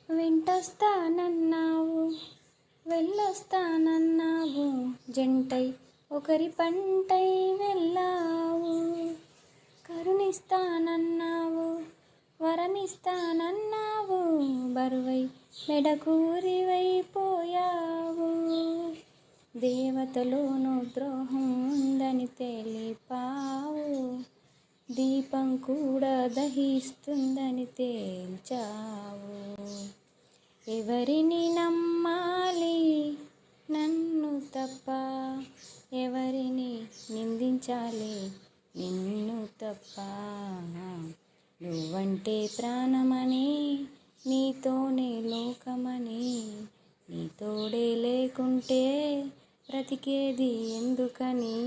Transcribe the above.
వెంటొస్తానన్నావు వెళ్ళొస్తానన్నావు, జంటై ఒకరి పంటై వెళ్ళావు. కరుణిస్తానన్నావు వరమిస్తానన్నావు, బరువై మెడకూరివైపోయావు. దేవతలోనూ ద్రోహం ఉందని తెలిపావు, దీపం కూడా దహిస్తుందని తేల్చావు. ఎవరిని నమ్మాలి నన్ను తప్ప, ఎవరిని నిందించాలి నిన్ను తప్ప. నువ్వంటే ప్రాణమని, నీతోనే లోకమని, నీ తోడే లేకుంటే బ్రతికేది ఎందుకని.